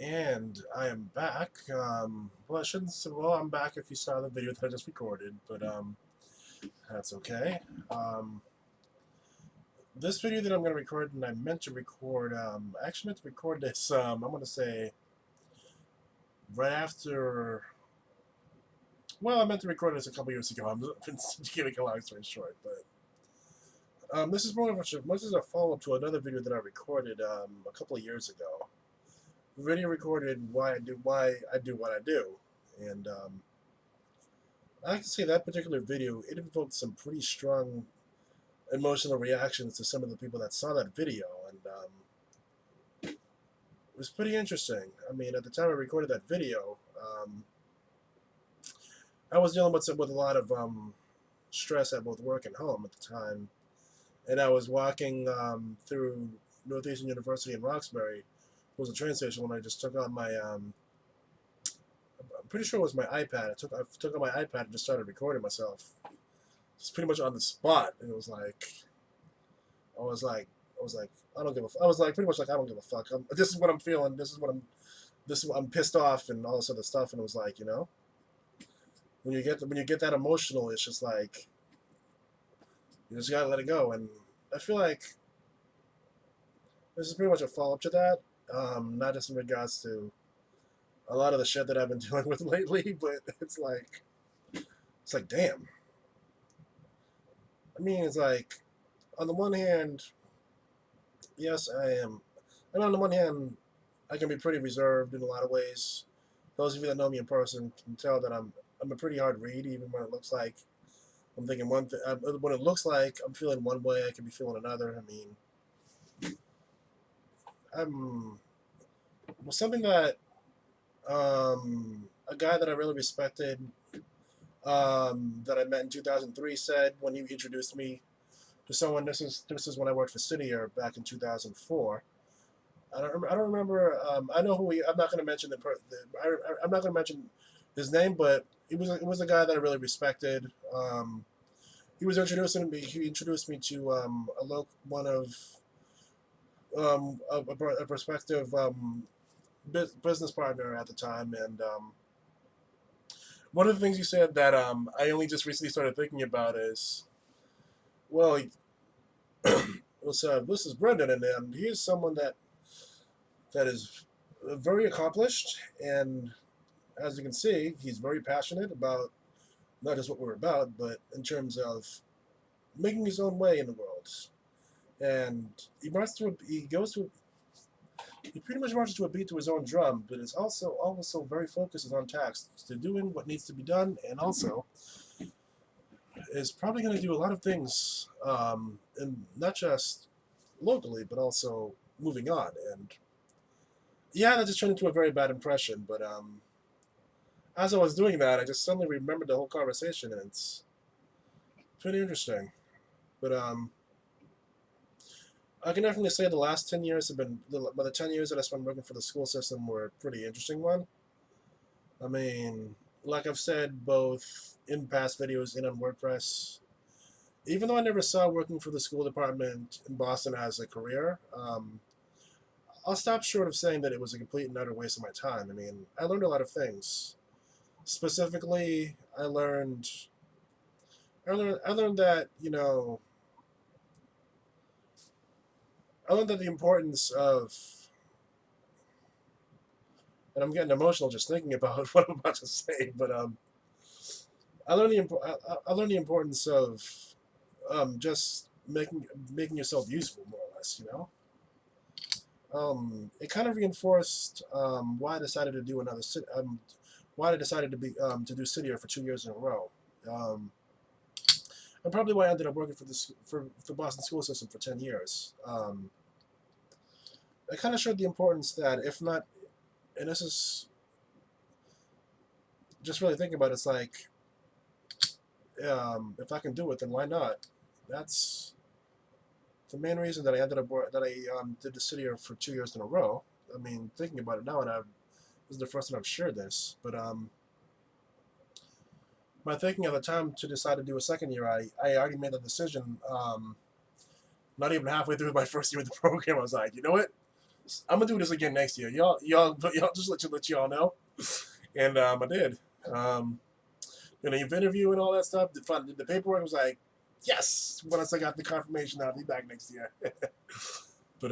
And I am back. Well, I shouldn't say, well, I'm back if you saw the video that I just recorded, but that's okay. Um, this video that I'm going to record, and I meant to record, I actually meant to record this, I'm going to say, right after, well, I meant to record this a couple years ago. I'm giving a long story short, but this is more of a follow-up to another video that I recorded a couple of years ago. The video recorded why I do what I do, and I like to say that particular video, it invoked some pretty strong emotional reactions to some of the people that saw that video, and it was pretty interesting. I mean, at the time I recorded that video, I was dealing with a lot of stress at both work and home at the time, and I was walking through Northeastern University in Roxbury. It was a train station when I just took on my I'm pretty sure it was my iPad. I took out my iPad and just started recording myself. It's pretty much on the spot. And it was like, I was like, I don't give a. I was like, pretty much like, I don't give a fuck. This is what I'm feeling. This is what I'm pissed off and all this other stuff. And it was like, when you get that emotional, it's just like you just gotta let it go. And I feel like this is pretty much a follow up to that. Not just in regards to a lot of the shit that I've been dealing with lately, but it's like, damn. I mean, it's like, on the one hand, yes, I am, and on the one hand, I can be pretty reserved in a lot of ways. Those of you that know me in person can tell that I'm a pretty hard read, even when it looks like I'm thinking one thing. When it looks like I'm feeling one way, I can be feeling another. I mean, I'm something that a guy that I really respected that I met in 2003 said when he introduced me to someone. This is when I worked for Cityr back in 2004. I don't remember. I know who he. I'm not going to mention I'm not going to mention his name, but it was a guy that I really respected. He was introducing me. He introduced me to one of a prospective business partner at the time, and one of the things you said that I only just recently started thinking about is, well, this is Brendan, and he is someone that is very accomplished, and as you can see, he's very passionate about not just what we're about, but in terms of making his own way in the world. And he pretty much marches to a beat to his own drum, but is also very focused on tasks to doing what needs to be done, and also is probably going to do a lot of things, and not just locally, but also moving on. And yeah, that just turned into a very bad impression. But as I was doing that, I just suddenly remembered the whole conversation, and it's pretty interesting. But I can definitely say the last 10 years have been, the 10 years that I spent working for the school system were a pretty interesting one. I mean, like I've said, both in past videos and on WordPress, even though I never saw working for the school department in Boston as a career, I'll stop short of saying that it was a complete and utter waste of my time. I mean, I learned a lot of things. Specifically, I learned that, I learned that the importance of, and I'm getting emotional just thinking about what I'm about to say, but I learned the importance of just making yourself useful, more or less. It kind of reinforced why I decided to do why I decided to do Cydia for 2 years in a row. And probably why I ended up working for the Boston school system for 10 years. It kind of showed the importance that, if not, and this is just really thinking about it, it's like, if I can do it, then why not? That's the main reason that I did the Cydia for 2 years in a row. I mean, thinking about it now, and this is the first time I've shared this, but my thinking at the time to decide to do a second year, I already made the decision. Not even halfway through my first year of the program, I was like, you know what? I'm gonna do this again next year. Y'all just let y'all know. And I did. Um, you've interview and all that stuff. The paperwork was like, yes. Once I got the confirmation, I'll be back next year. But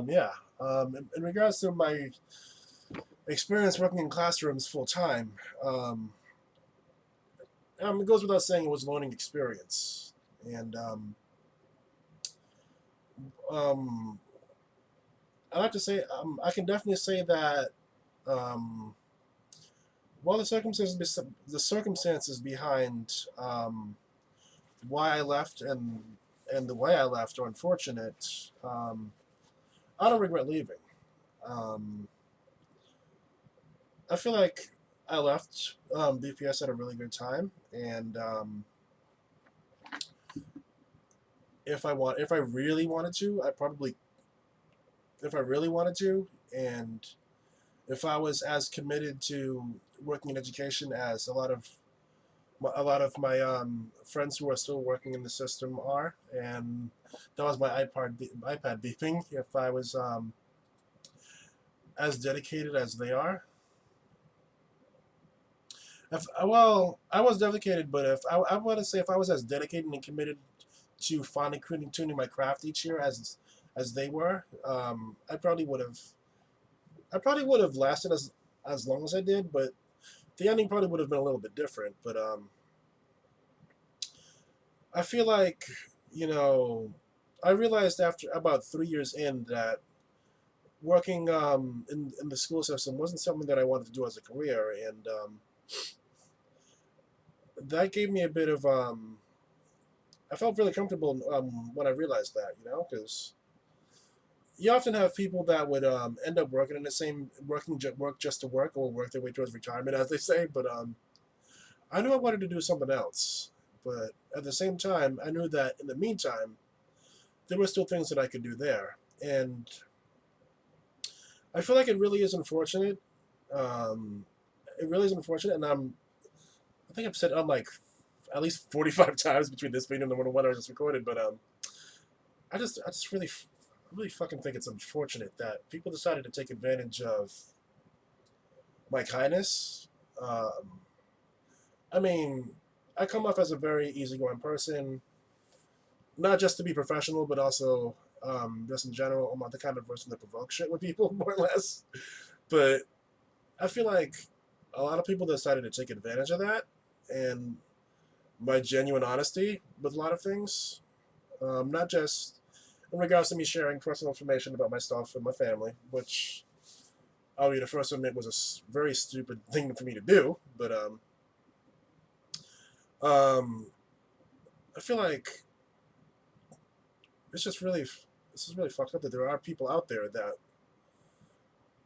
yeah. In regards to my experience working in classrooms full time, it goes without saying it was a learning experience, and um, I like to say I can definitely say that um, while the circumstances behind why I left and the way I left are unfortunate, I don't regret leaving. Um, I feel like I left BPS at a really good time, and if I really wanted to, if I really wanted to, and if I was as committed to working in education as a lot of my friends who are still working in the system are, and that was my iPad beeping. If I was as dedicated as they are, well, I was dedicated, but if I want to say if I was as dedicated and committed to finally tuning my craft each year as they were, I probably would have lasted as long as I did, but the ending probably would have been a little bit different. But I feel like you know, I realized after about 3 years in that working in the school system wasn't something that I wanted to do as a career, and that gave me a bit of I felt really comfortable when I realized that, because you often have people that would end up working in the same work just to work or work their way towards retirement, as they say. But I knew I wanted to do something else. But at the same time, I knew that in the meantime, there were still things that I could do there, and I feel like it really is unfortunate. Um, it really is unfortunate, and I think I've said like at least 45 times between this video and the one I just recorded. But I just really fucking think it's unfortunate that people decided to take advantage of my kindness. Um, I mean, I come off as a very easygoing person, not just to be professional, but also just in general. I'm not the kind of person that provokes shit with people, more or less. But I feel like a lot of people decided to take advantage of that and my genuine honesty with a lot of things, not just in regards to me sharing personal information about myself and my family, which I'll be the first to admit was a very stupid thing for me to do. But um, I feel like it's just really this is really fucked up that there are people out there that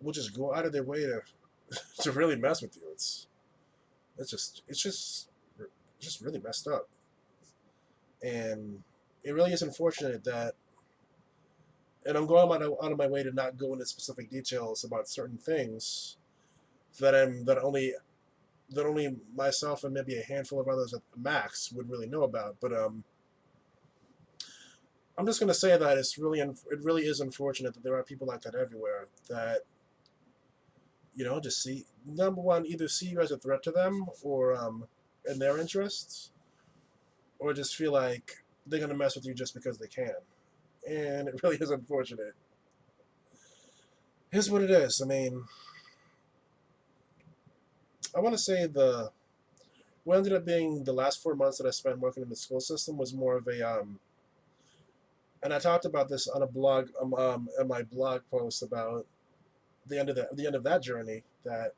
will just go out of their way to to really mess with you. It's just really messed up, and it really is unfortunate that. And I'm going out of my way to not go into specific details about certain things that only myself and maybe a handful of others at max would really know about. But I'm just gonna say that it really is unfortunate that there are people like that everywhere that just see number one either see you as a threat to them or in their interests, or just feel like they're gonna mess with you just because they can, and it really is unfortunate. Here's what it is. I mean, I want to say what ended up being the last 4 months that I spent working in the school system was more of a and I talked about this on a blog in my blog post about the end of that journey. That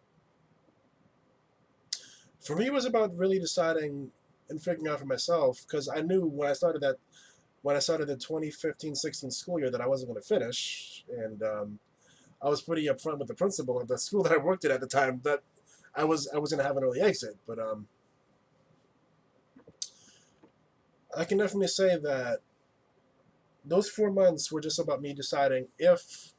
for me was about really deciding and figuring out for myself, because I knew when I started the 2015-16 school year that I wasn't going to finish, and I was pretty upfront with the principal of the school that I worked at the time that I was going to have an early exit. But I can definitely say that those 4 months were just about me deciding if,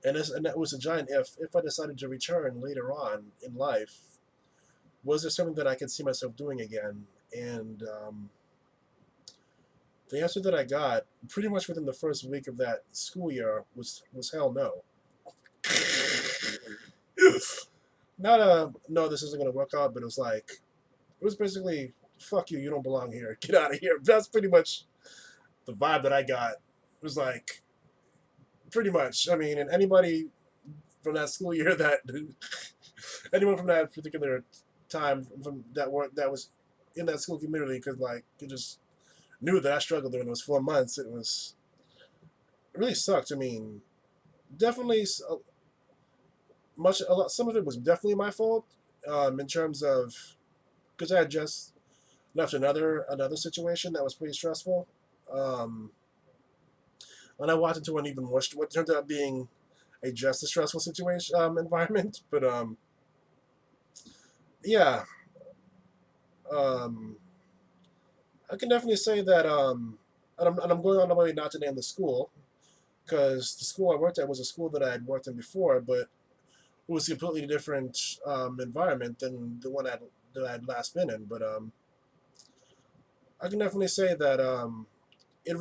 and that was a giant if I decided to return later on in life, was there something that I could see myself doing again? And The answer that I got pretty much within the first week of that school year was hell no. Not a no, this isn't gonna work out, but it was basically fuck you, you don't belong here, get out of here. That's pretty much the vibe that I got. It was like pretty much. I mean, and anybody from that school year that anyone from that particular time from that was in that school community could like you just knew that I struggled during those 4 months. It really sucked. I mean, definitely a lot. Some of it was definitely my fault in terms of because I had just left another situation that was pretty stressful. Um, and I walked into an even more what turned out being a just as stressful situation environment. But yeah, um, I can definitely say that. And I'm going on the way not to name the school because the school I worked at was a school that I had worked in before, but it was a completely different environment than the one that I'd last been in. But I can definitely say that it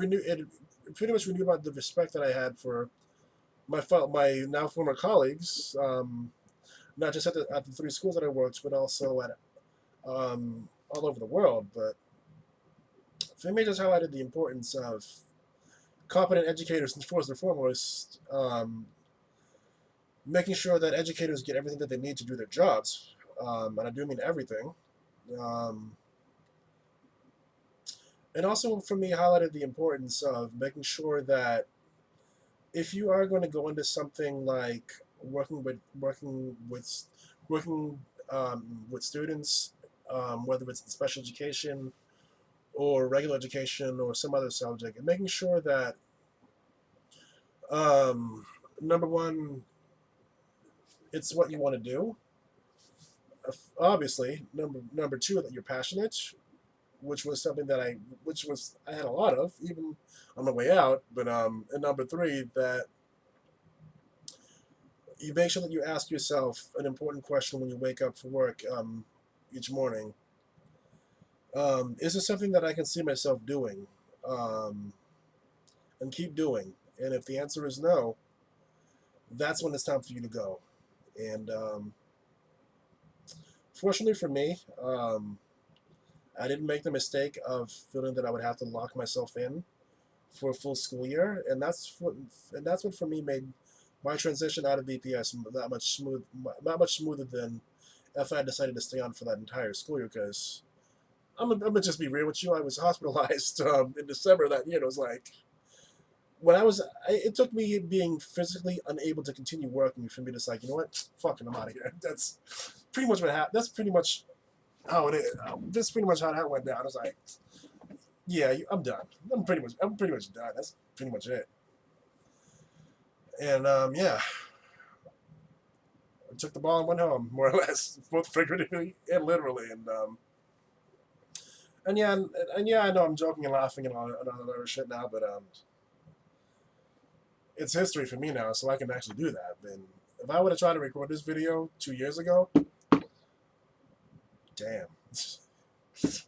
pretty much renewed the respect that I had for my now former colleagues, not just at the three schools that I worked, but also at all over the world. But for me, it just highlighted the importance of competent educators, and first and foremost, making sure that educators get everything that they need to do their jobs. And I do mean everything. Um, and also for me, highlighted the importance of making sure that if you are going to go into something like working with students, whether it's in special education or regular education or some other subject, and making sure that um, number one, it's what you want to do. Obviously, number two, that you're passionate, which was something that I had a lot of even on the way out. But and number three, that you make sure that you ask yourself an important question when you wake up for work each morning. Is this something that I can see myself doing um, and keep doing? And if the answer is no, that's when it's time for you to go. And fortunately for me, I didn't make the mistake of feeling that I would have to lock myself in for a full school year, and that's what for me made my transition out of BPS that much smoother than if I had decided to stay on for that entire school year. Because I'm gonna just be real with you, I was hospitalized in December of that year. It was like when it took me being physically unable to continue working for me to say, you know what, fucking, I'm out of here. That's pretty much what happened. That's pretty much how it is. That's pretty much how that went down. I was like, yeah, I'm done. I'm pretty much done. That's pretty much it. And yeah, I took the ball and went home, more or less, both figuratively and literally. And yeah, and yeah, I know I'm joking and laughing and all that other shit now, but it's history for me now, so I can actually do that. And if I would have tried to record this video 2 years ago, damn.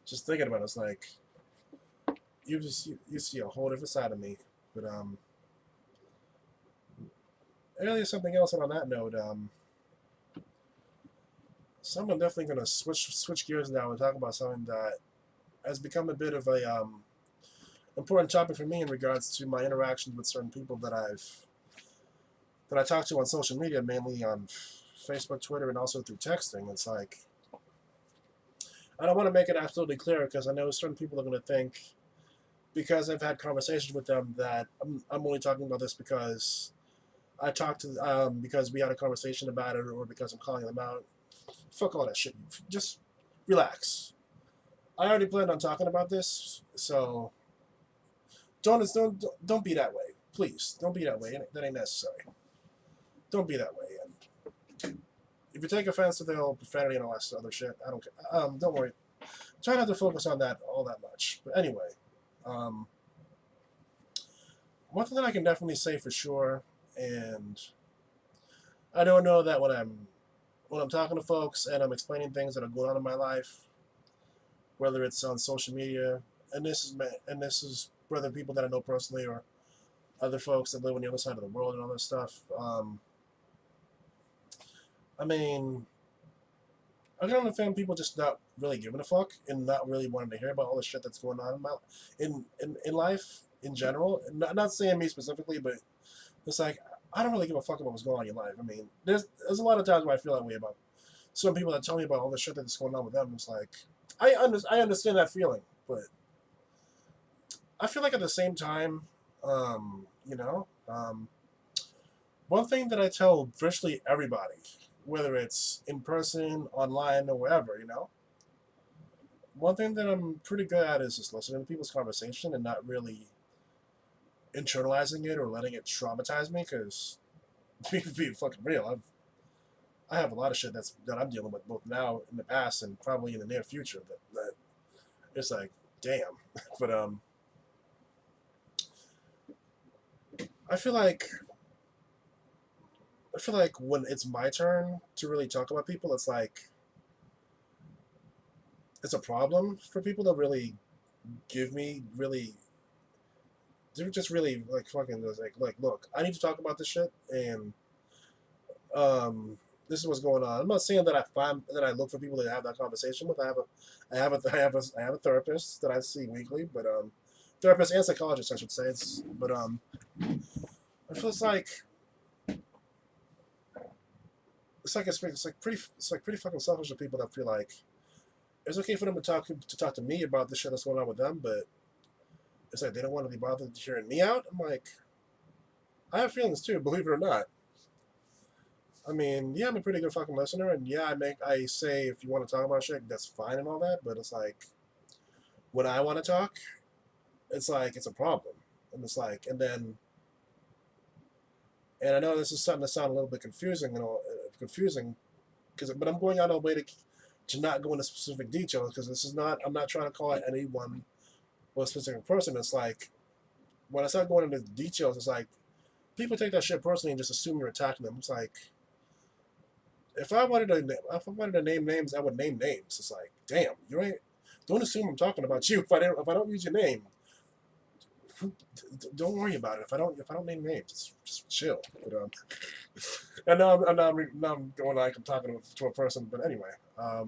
Just thinking about it, it's like you see a whole different side of me. But and there's something else. And on that note, so I'm definitely gonna switch gears now and talk about something that has become a bit of a important topic for me in regards to my interactions with certain people that I talk to on social media, mainly on Facebook, Twitter, and also through texting. It's like I don't want to make it absolutely clear because I know certain people are going to think because I've had conversations with them that I'm only talking about this because I talked to because we had a conversation about it or because I'm calling them out. Fuck all that shit. Just relax. I already planned on talking about this, so don't be that way. Please don't be that way. That ain't necessary. Don't be that way. And if you take offense to the whole profanity and all that other shit, I don't care. Don't worry. Try not to focus on that all that much. But anyway, um, one thing that I can definitely say for sure, and I don't know that when I'm talking to folks and I'm explaining things that are going on in my life, whether it's on social media, and this is whether people that I know personally or other folks that live on the other side of the world and all that stuff. I mean, I can understand people just not really giving a fuck and not really wanting to hear about all the shit that's going on in life in general. Not saying me specifically, but it's like I don't really give a fuck about what's going on in your life. I mean, there's a lot of times where I feel that way about some people that tell me about all the shit that's going on with them. It's like I understand that feeling, but I feel like at the same time, you know, one thing that I tell virtually everybody, whether it's in person, online, or wherever, one thing that I'm pretty good at is just listening to people's conversation and not really internalizing it or letting it traumatize me. Because being fucking real, I have a lot of shit that I'm dealing with both now in the past and probably in the near future. That it's like, damn. But I feel like when it's my turn to really talk about people, it's like it's a problem for people to really give me really. They're just really like fucking like look. I need to talk about this shit, and um, this is what's going on. I'm not saying that I look for people to have that conversation with. I have a therapist that I see weekly, but therapist and psychologist I should say. But I feel it's like pretty fucking selfish of people that feel like it's okay for them to talk to me about the shit that's going on with them, but it's like they don't want to be bothered hearing me out. I'm like, I have feelings too, believe it or not. I mean, yeah, I'm a pretty good fucking listener, and yeah, I say if you want to talk about shit, that's fine and all that, but it's like when I want to talk, it's like it's a problem, and it's like, and I know this is starting to sound a little bit confusing and all, confusing, but I'm going out of the way to not go into specific details because this is not. I'm not trying to call out anyone or a specific person. It's like when I start going into details, it's like people take that shit personally and just assume you're attacking them. It's like if I wanted to name names, I would name names. It's like, damn, you ain't. Don't assume I'm talking about you. If I don't use your name, don't worry about it. If I don't name names, just chill. But and now I'm going like I'm talking to a person. But anyway, I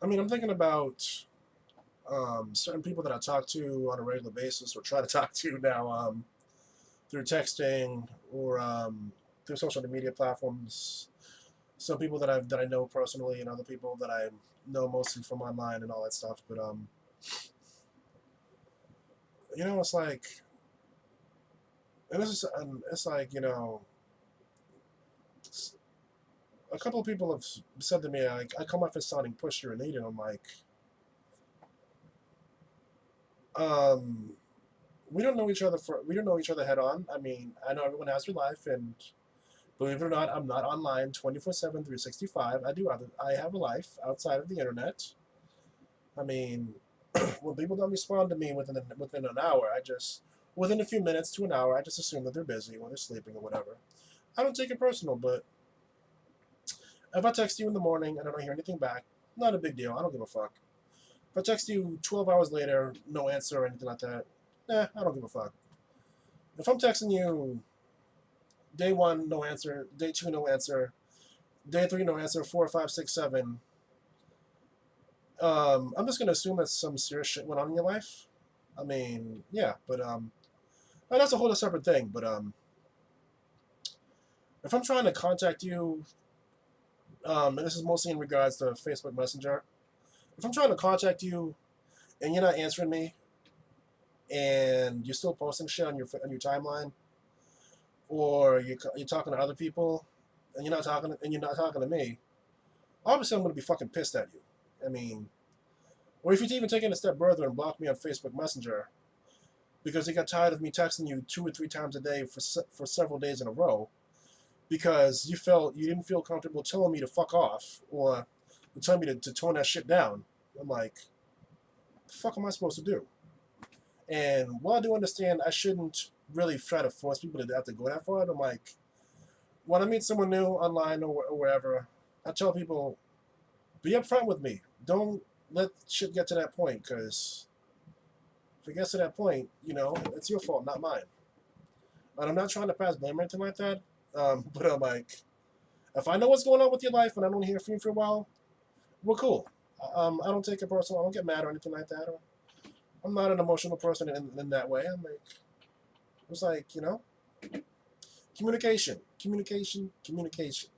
mean, I'm thinking about certain people that I talk to on a regular basis or try to talk to now through texting or through social media platforms. Some people that I know personally, and other people that I know mostly from online and all that stuff. But it's like, and it's like a couple of people have said to me, I come off as sounding pushy or needy, and I'm like, um, we don't know each other head on. I mean, I know everyone has their life, and believe it or not, I'm not online 24/7, 365. I have a life outside of the internet. I mean, when people don't respond to me within an hour, within a few minutes to an hour, I just assume that they're busy or they're sleeping or whatever. I don't take it personal, but if I text you in the morning and I don't hear anything back, not a big deal. I don't give a fuck. If I text you 12 hours later, no answer or anything like that, I don't give a fuck. If I'm texting you day one, no answer, day two, no answer, day three, no answer, four, five, six, seven, I'm just gonna assume that some serious shit went on in your life. I mean, yeah, but that's a whole separate thing. But if I'm trying to contact you, and this is mostly in regards to Facebook Messenger, if I'm trying to contact you and you're not answering me, and you're still posting shit on your timeline, or you're talking to other people, and you're not talking to me, obviously I'm gonna be fucking pissed at you. I mean, or if you're even taking a step further and block me on Facebook Messenger because you got tired of me texting you 2 or 3 times a day for several days in a row because you didn't feel comfortable telling me to fuck off or telling me to tone that shit down. I'm like, the fuck am I supposed to do? And while I do understand I shouldn't really try to force people to have to go that far, I'm like, when I meet someone new online or wherever, I tell people, be upfront with me. Don't let shit get to that point because if it gets to that point, you know, it's your fault, not mine. And I'm not trying to pass blame or anything like that. But I'm like, if I know what's going on with your life and I don't hear from you for a while, we're cool. I don't take it personal. I don't get mad or anything like that. Or I'm not an emotional person in that way. I'm like, it's like, you know, communication, communication, communication.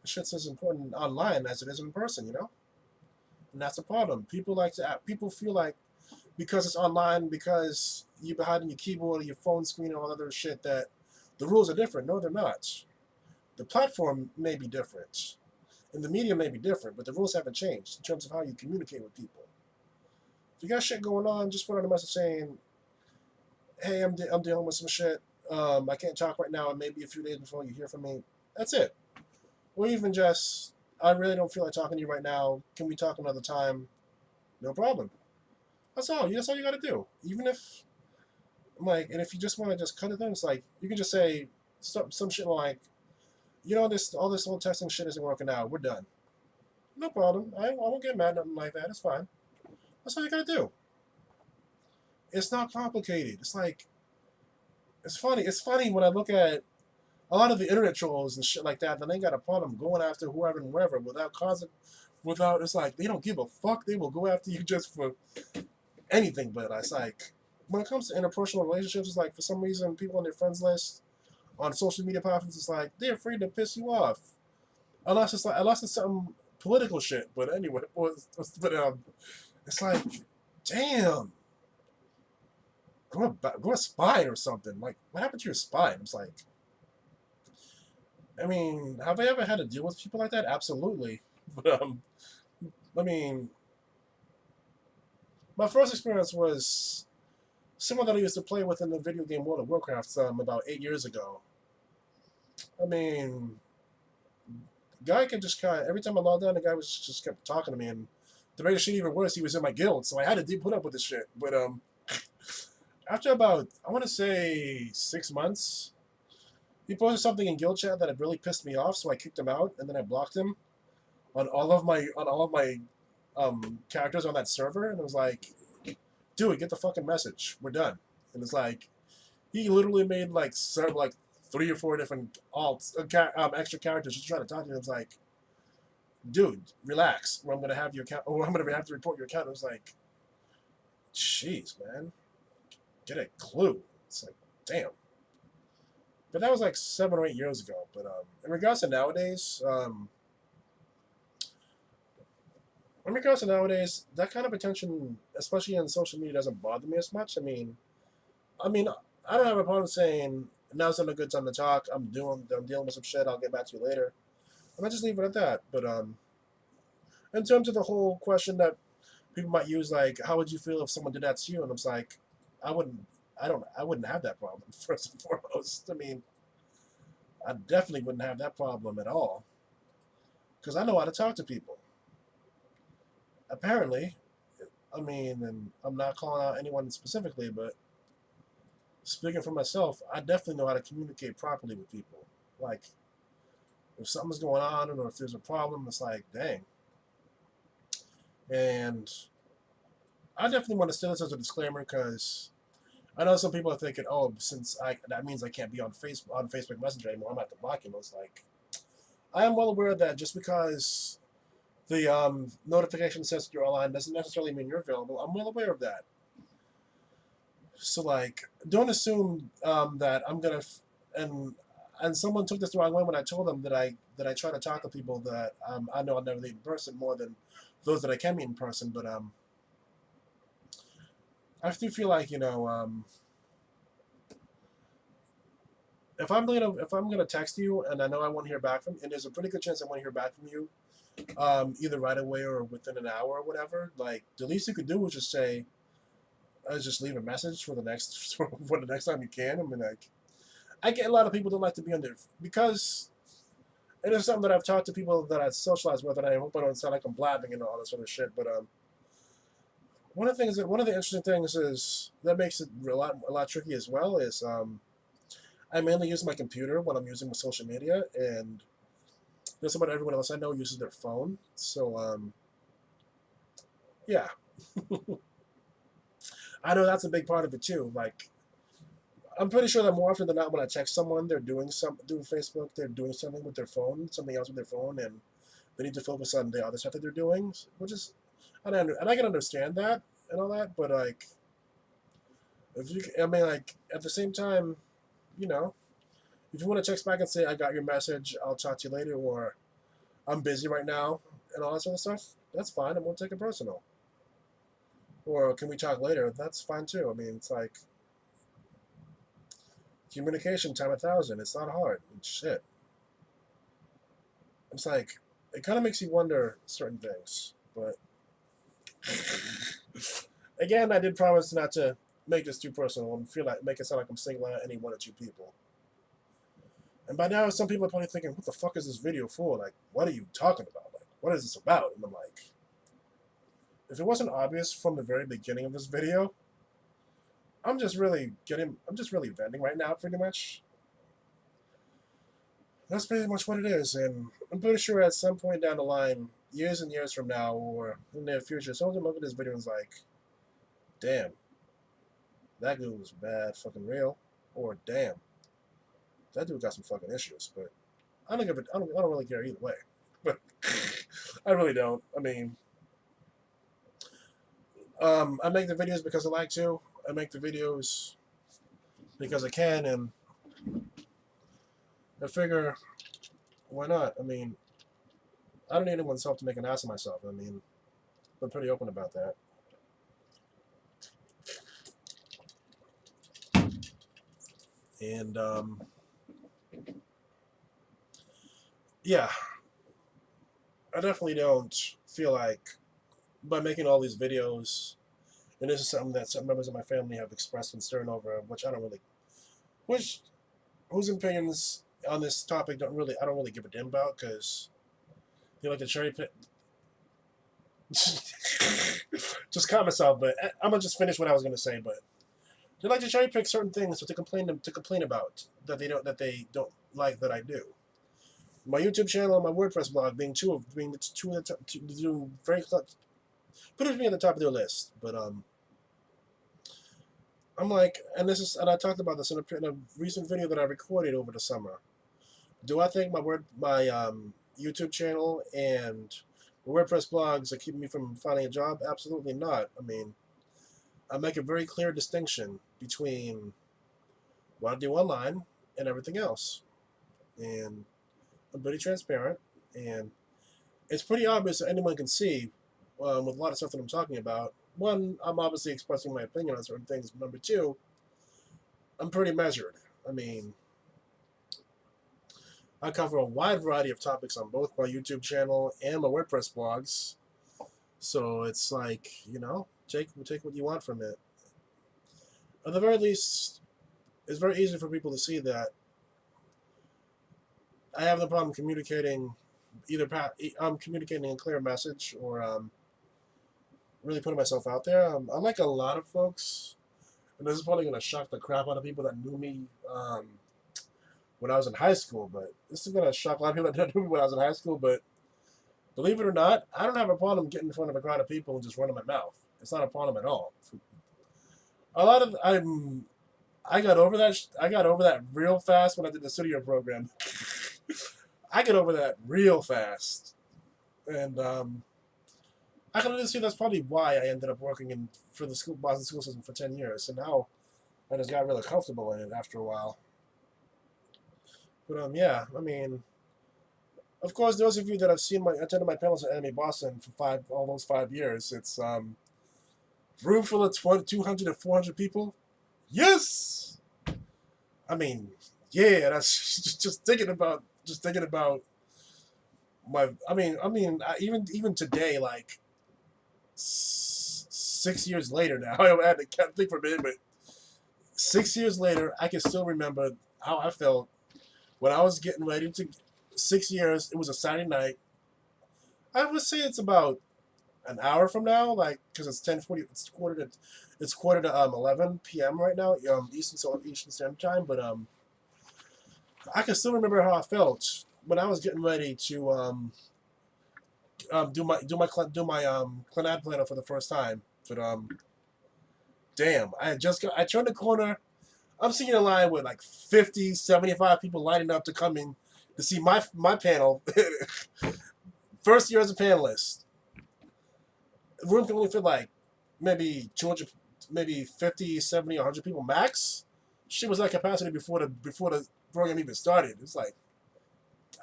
Shit's as important online as it is in person, you know? And that's a problem. People like to, people feel like because it's online, because you're behind your keyboard or your phone screen and all other shit, that the rules are different. No, they're not. The platform may be different, and the media may be different, but the rules haven't changed in terms of how you communicate with people. If you got shit going on, just put out a message saying, hey, I'm dealing with some shit. I can't talk right now, and maybe a few days before you hear from me. That's it. Or even just, I really don't feel like talking to you right now. Can we talk another time? No problem. That's all. That's all you got to do. Even if, like, and if you just want to just cut it down, it's like you can just say some shit like, you know, this all this old texting shit isn't working out. We're done. No problem. I won't get mad, nothing like that. It's fine. That's all you got to do. It's not complicated. It's like, it's funny. It's funny when I look at a lot of the internet trolls and shit like that. Then they got a problem going after whoever and wherever without causing, without. It's like they don't give a fuck. They will go after you just for anything. But it's like when it comes to interpersonal relationships, it's like for some reason people on their friends list on social media platforms, it's like they're afraid to piss you off, unless it's some political shit. But anyway, it's like, damn. Go a spine or something. Like, what happened to your spine? It's like, I mean, have I ever had to deal with people like that? Absolutely. But I mean, my first experience was someone that I used to play with in the video game World of Warcraft about 8 years ago. I mean, the guy could just kind of, every time I logged on, the guy was just kept talking to me, and to make the shit even worse, he was in my guild, so I had to put up with this shit. But after about, I want to say 6 months, he posted something in guild chat that had really pissed me off, so I kicked him out, and then I blocked him on all of my characters on that server, and it was like, dude, get the fucking message. We're done. And it's like, he literally made like 3 or 4 different extra characters just trying to talk to me. It was like, dude, relax, or I'm gonna have your account, or I'm gonna have to report your account. It was like, jeez, man, get a clue. It's like, damn. But that was like 7 or 8 years ago. But in regards to nowadays, that kind of attention, especially on social media, doesn't bother me as much. I mean, I don't have a problem saying now's not a good time to talk. I'm dealing with some shit. I'll get back to you later. I might just leave it at that. But in terms of the whole question that people might use, like, how would you feel if someone did that to you? And it's like, I wouldn't, I wouldn't have that problem. First and foremost, I mean, I definitely wouldn't have that problem at all because I know how to talk to people. Apparently, I mean, and I'm not calling out anyone specifically, but speaking for myself, I definitely know how to communicate properly with people. Like, if something's going on or if there's a problem, it's like, dang. And I definitely want to say this as a disclaimer because I know some people are thinking, oh, that means I can't be on Facebook Messenger anymore. I'm going to have to block him. I was like, I am well aware that just because the notification says you're online doesn't necessarily mean you're available. I'm well aware of that. So, like, don't assume that I'm gonna and someone took this the wrong way when I told them that I try to talk to people that I know I'll never meet in person more than those that I can meet in person. But I do feel like, you know, if I'm gonna text you and I know I won't hear back from, and there's a pretty good chance I won't hear back from you, either right away or within an hour or whatever. Like, the least you could do is just leave a message for the next for the next time you can. I mean, like, I get a lot of people don't like to be on there because it is something that I've talked to people that I socialize with, and I hope I don't sound like I'm blabbing and all this sort of shit. But one of the interesting things is that makes it a lot tricky as well is I mainly use my computer when I'm using my social media, and just about everyone else I know uses their phone. So yeah. I know that's a big part of it too. Like, I'm pretty sure that more often than not, when I text someone, they're doing Facebook, they're doing something with their phone, something else with their phone, and they need to focus on the other stuff that they're doing, which is, and I can understand that and all that, but like, if you, I mean, like at the same time, you know, if you want to text back and say I got your message, I'll talk to you later, or I'm busy right now, and all that sort of stuff, that's fine. I won't take it personal. Or can we talk later? That's fine too. I mean, it's like communication time 1,000. It's not hard. It's shit. It's like it kind of makes you wonder certain things. But again, I did promise not to make this too personal and feel like make it sound like I'm singling out any one or two people. And by now, some people are probably thinking, "What the fuck is this video for? Like, what are you talking about? Like, what is this about?" And I'm like, if it wasn't obvious from the very beginning of this video, I'm just really venting right now, pretty much. That's pretty much what it is, and I'm pretty sure at some point down the line, years and years from now, or in the near future, someone's gonna look at this video and is like, "Damn, that dude was bad, fucking real," or "Damn, that dude got some fucking issues." But I don't give it. I don't really care either way. But I really don't. I mean, I make the videos because I like to. I make the videos because I can, and I figure, why not? I mean, I don't need anyone's help to make an ass of myself. I mean, I'm pretty open about that. And yeah, I definitely don't feel like by making all these videos, and this is something that some members of my family have expressed concern over, which I don't really, which whose opinions on this topic I don't really give a damn about, because they like to cherry pick. Just calm myself, but I'm gonna just finish what I was gonna say. But they like to cherry pick certain things to complain about that they don't like that I do. My YouTube channel and my WordPress blog being the two of the top, do very put me at the top of their list. But I'm like, and I talked about this in a recent video that I recorded over the summer. Do I think my YouTube channel and WordPress blogs are keeping me from finding a job? Absolutely not. I mean, I make a very clear distinction between what I do online and everything else, and I'm pretty transparent, and it's pretty obvious that anyone can see with a lot of stuff that I'm talking about. One, I'm obviously expressing my opinion on certain things. But number two, I'm pretty measured. I mean, I cover a wide variety of topics on both my YouTube channel and my WordPress blogs. So it's like, take what you want from it. At the very least, it's very easy for people to see that I have no problem communicating I'm communicating a clear message, or really putting myself out there. Unlike a lot of folks, and this is probably going to shock the crap out of people that knew me when I was in high school, but this is going to shock a lot of people that knew me when I was in high school, but believe it or not, I don't have a problem getting in front of a crowd of people and just running my mouth. It's not a problem at all. I got over that. I got over that real fast when I did the studio program. I get over that real fast, and I can see that's probably why I ended up working for the Boston school system for 10 years, and now I just got really comfortable in it after a while. But yeah, I mean, of course, those of you that have attended my panels at Anime Boston for almost 5 years, it's room full of 200 to 400 people. Yes, I mean, yeah, that's just thinking about my. Even today, like 6 years later now, I had to think for a minute, but 6 years later, I can still remember how I felt when I was getting ready to. 6 years. It was a Saturday night. I would say it's about an hour from now, like because it's 10:40. It's quarter to 11 p.m. right now, Eastern Standard Time. But I can still remember how I felt when I was getting ready to do my Clanad planner for the first time. But damn. I turned the corner. I'm seeing a line with like 50, 75 people lining up to come in to see my panel. First year as a panelist. The room can only fit like maybe 200, maybe 50, 70, 100 people max. Shit was that capacity before the program even started. It's like,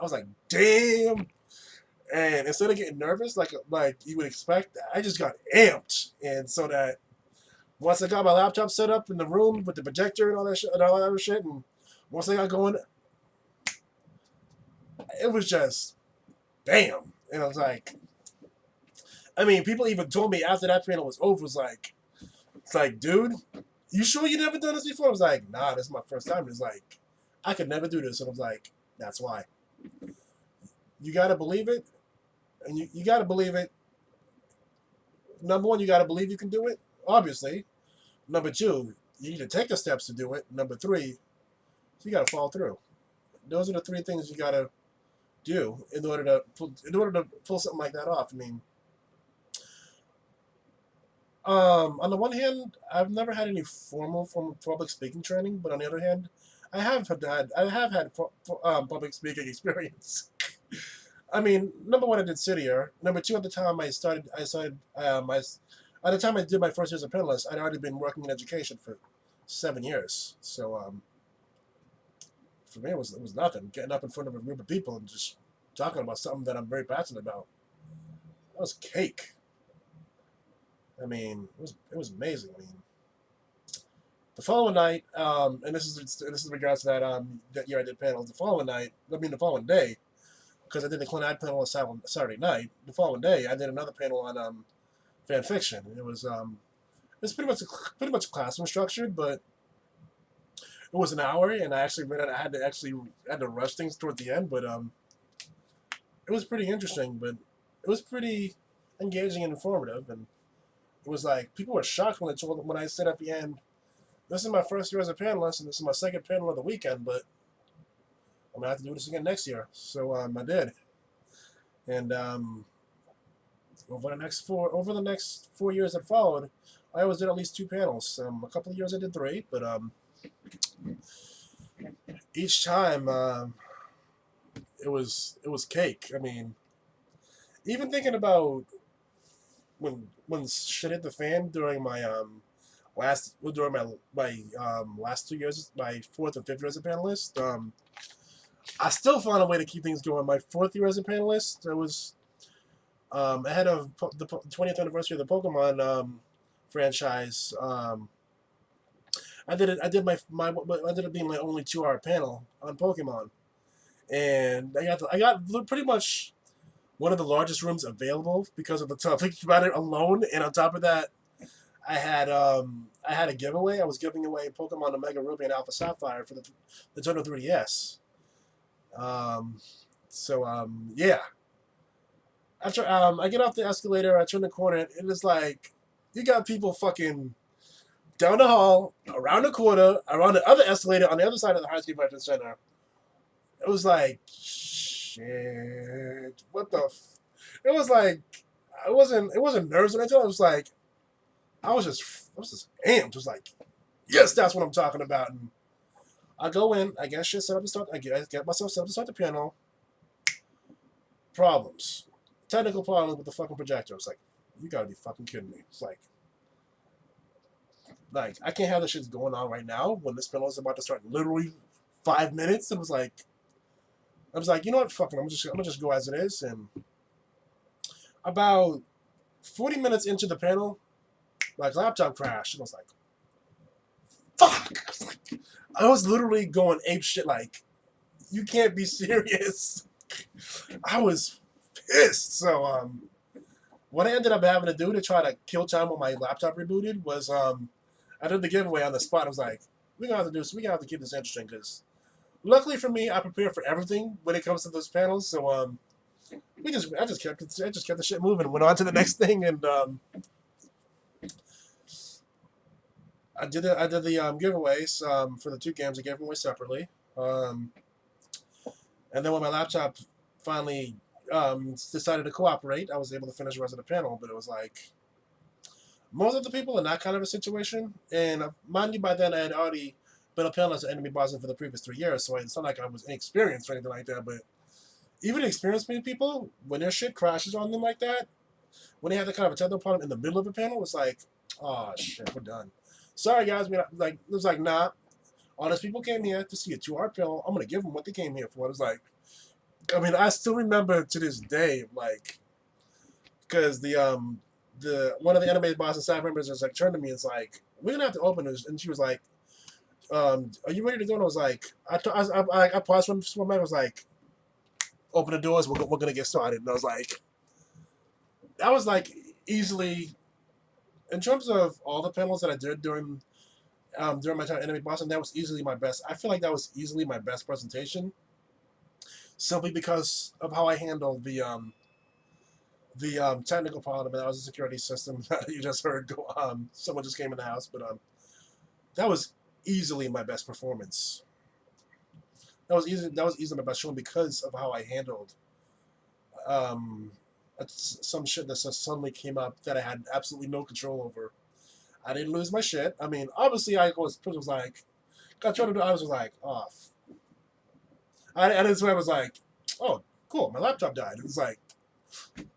I was like, damn. And instead of getting nervous like you would expect, I just got amped. And so that once I got my laptop set up in the room with the projector and all that shit and all that other shit, and once I got going, it was just bam. And I was like, I mean, people even told me after that panel was over, it's like, dude, you sure you never done this before? I was like, nah, this is my first time. It's like, I could never do this. And I was like, that's why. You gotta believe it. And you gotta believe it. Number one, you gotta believe you can do it, obviously. Number two, you need to take the steps to do it. Number three, you gotta follow through. Those are the three things you gotta do in order to pull something like that off. I mean, on the one hand, I've never had any formal public speaking training, but on the other hand, I have had public speaking experience. I mean, number one, I did Citier. Number two, at the time at the time I did my first year as a panelist, I'd already been working in education for 7 years. So for me, it was nothing. Getting up in front of a group of people and just talking about something that I'm very passionate about. That was cake. I mean, it was amazing. I mean, the following night, and this is in regards to that year I did panels. The following day, because I did the Clint panel on Saturday night. The following day, I did another panel on fan fiction. It was pretty much classroom structured, but it was an hour, and I had to rush things toward the end, but it was pretty interesting, but it was pretty engaging and informative, and it was like people were shocked when I said at the end, "This is my first year as a panelist, and this is my second panel of the weekend, but I'm gonna have to do this again next year." So I did, and over the next 4 years that followed, I always did at least 2 panels. A couple of years I did 3, but each time it was cake. I mean, even thinking about when shit hit the fan during my last 2 years, my 4th and 5th year as a panelist. I still found a way to keep things going. My 4th year as a panelist, I was ahead of the 20th anniversary of the Pokemon franchise. I did what ended up being my only 2-hour panel on Pokemon, and I got pretty much one of the largest rooms available because of the topic about it alone. And on top of that, I had a giveaway. I was giving away Pokemon Omega Ruby and Alpha Sapphire for the Nintendo 3DS. Yeah. After I get off the escalator, I turn the corner, and it's like you got people fucking down the hall, around the corner, around the other escalator on the other side of the High School Convention Center. It was like, shit, what the? It was like, it wasn't nerves or anything. It was like, I was just amped. It was like, yes, that's what I'm talking about. And I go in, I get shit set up to start. I get myself set up to start the piano. Problems, technical problems with the fucking projector. It's like, you gotta be fucking kidding me. It's like I can't have this shit going on right now when this panel is about to start in literally 5 minutes. I was like, you know what, fuck it, I'm gonna just go as it is. And about 40 minutes into the panel, my laptop crashed, and I was like, fuck. I was literally going ape shit. Like, you can't be serious. I was pissed. So what I ended up having to do to try to kill time when my laptop rebooted was I did the giveaway on the spot. I was like, we're gonna have to keep this interesting, because luckily for me, I prepare for everything when it comes to those panels. So I just kept the shit moving and went on to the next thing. And I did the giveaways for the 2 games. I gave them away separately. And then when my laptop finally decided to cooperate, I was able to finish the rest of the panel. But it was like, most of the people in that kind of a situation, and mind you, by then I had already been a panelist at Enemy Boston for the previous 3 years, so it's not like I was inexperienced or anything like that. But even experienced people, when their shit crashes on them like that, when they have that kind of a technical problem in the middle of a panel, it's like, oh shit, we're done. Sorry guys, like it was like, nah. Honest people came here to see a 2 hour panel. I'm gonna give them what they came here for. It was like, I mean, I still remember to this day, like, because the one of the animated Boston staff members was like turned to me and it's like, we're gonna have to open this, and she was like, are you ready to go? And I was like, I paused for a minute. I was like, open the doors. We're gonna get started. And I was like, that was like easily, in terms of all the panels that I did during my time at Enemy Boston, that was easily my best. I feel like that was easily my best presentation, simply because of how I handled the technical problem. That was a security system that you just heard. Someone just came in the house, but that was easily my best performance. That was easily my best showing because of how I handled um, some shit that just suddenly came up that I had absolutely no control over. I didn't lose my shit. I mean, obviously, I was like, got trying to do. I was like, oh, I didn't swear. I was like, oh, cool, my laptop died. It was like,